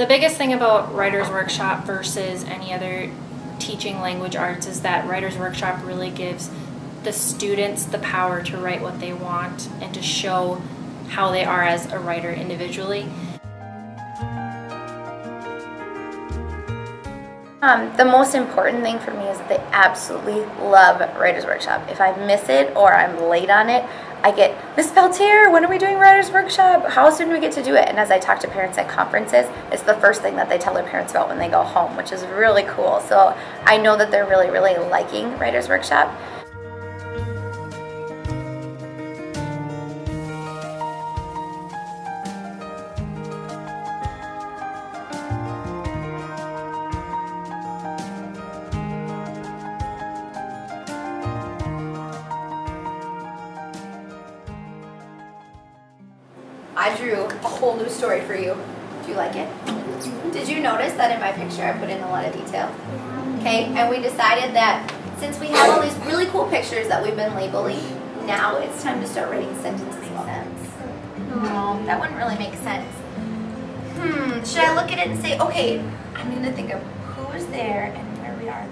The biggest thing about Writer's Workshop versus any other teaching language arts is that Writer's Workshop really gives the students the power to write what they want and to show how they are as a writer individually. The most important thing for me is that they absolutely love Writer's Workshop. If I miss it or I'm late on it, I get, Miss Peltier, when are we doing Writer's Workshop? How soon do we get to do it? And as I talk to parents at conferences, it's the first thing that they tell their parents about when they go home, which is really cool. So I know that they're really, really liking Writer's Workshop. I drew a whole new story for you. Do you like it? Did you notice that in my picture I put in a lot of detail? Okay, and we decided that since we have all these really cool pictures that we've been labeling, now it's time to start writing sentences about them. No, that wouldn't really make sense. Should I look at it and say, okay, I'm going to think of who is there and where we are.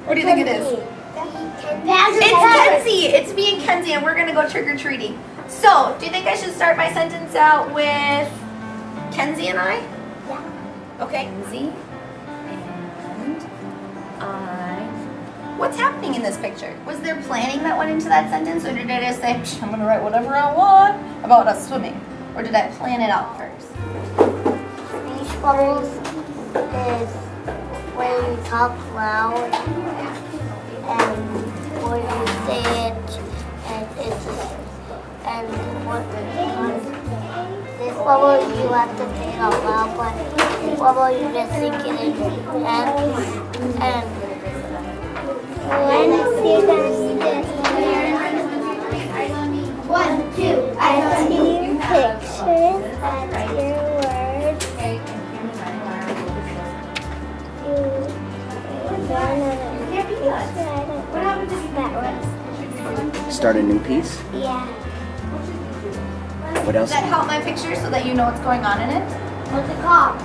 What do you think it is? It's Kenzie! It's me and Kenzie, and we're going to go trick-or-treating. So, do you think I should start my sentence out with Kenzie and I? Yeah. Okay. Kenzie and I. What's happening in this picture? Was there planning that went into that sentence, or did I just say, I'm going to write whatever I want about us swimming? Or did I plan it out first? Speech bubbles is when you talk loud and when you say it, and it's and what this bubble you have to say it out loud, but this bubble you just think it in your head. And when I see this, 1, 2, I see your pictures, that's your words. Start a new piece? Yeah. What else? Does that help my picture so that you know what's going on in it? What's the cost?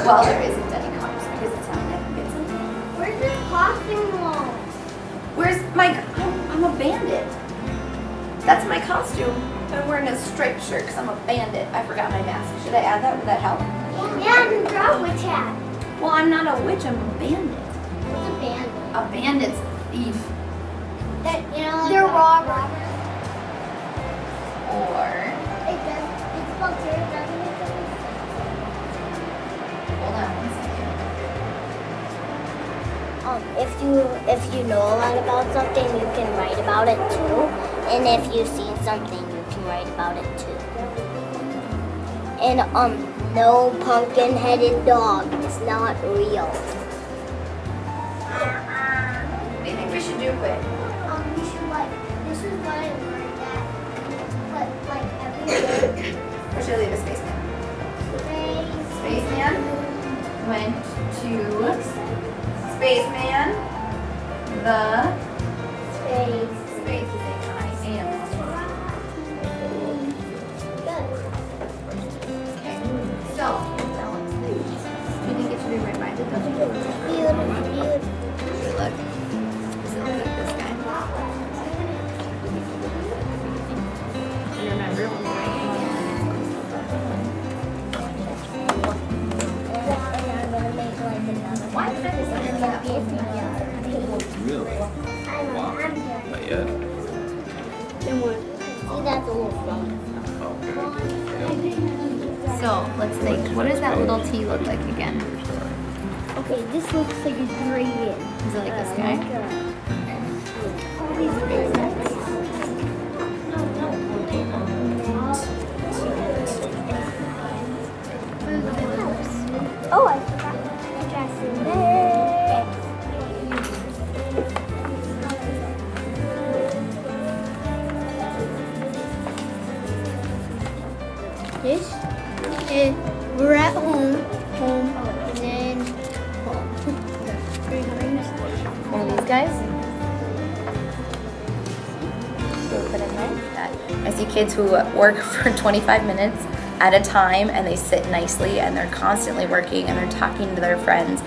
Well, there isn't any cost because it's not that good. Where's the costume wall? Where's my... I'm a bandit. That's my costume. I'm wearing a striped shirt because I'm a bandit. I forgot my mask. Should I add that? Would that help? Yeah, and draw a witch hat. Well, I'm not a witch. I'm a bandit. What's a bandit? A bandit's a thief. That, you know, like they're robbers. Or... It's Peltier, doesn't it? Hold on one second. If you know a lot about something, you can write about it too. And if you've seen something, you can write about it too. And no pumpkin-headed dog is not real. What do you think we should do, Quinn? We should this is what I learned that, but every day. Or should I leave a spaceman? Spaceman went to Spaceman. The space is a I am. Okay. So, do you think it should be reminded of you? Look. Does it look like this guy? Do you remember when we were why did I decide that? Really? Wow. Not yet. See, that's a little fun. So, let's think. What does that little T look like again? Okay, this looks like a dragon. Is it like this guy? Oh, I forgot my dress in there. This is, we're at home, and then home. 3 times. One of these guys? So put in there. I see kids who work for 25 minutes at a time, and they sit nicely and they're constantly working and they're talking to their friends,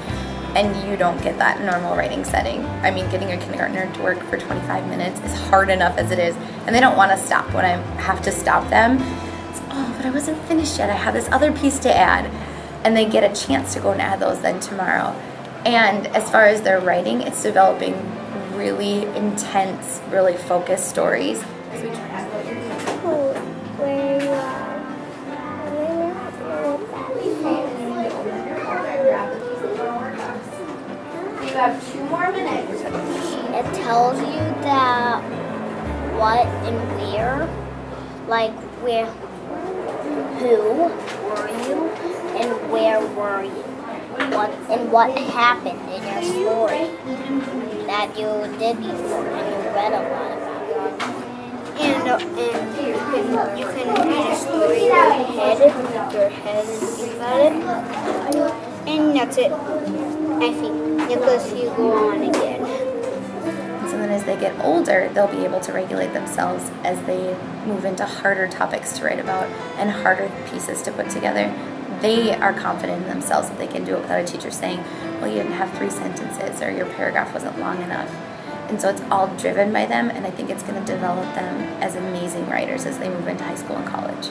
and you don't get that in a normal writing setting. I mean, getting a kindergartner to work for 25 minutes is hard enough as it is, and they don't want to stop when I have to stop them. It's, oh, but I wasn't finished yet. I have this other piece to add. And they get a chance to go and add those then tomorrow. And as far as their writing, it's developing really intense, really focused stories. Where you are. You have 2 more minutes. It tells you that what and where, like where, who were you, and where were you, what happened in your story that you did before and you read a lot about. And you can read a story in your head and think about it, and that's it. I think because you go on again. So then as they get older, they'll be able to regulate themselves as they move into harder topics to write about and harder pieces to put together. They are confident in themselves that they can do it without a teacher saying, well, you didn't have 3 sentences or your paragraph wasn't long enough. And so it's all driven by them, and I think it's going to develop them as amazing writers as they move into high school and college.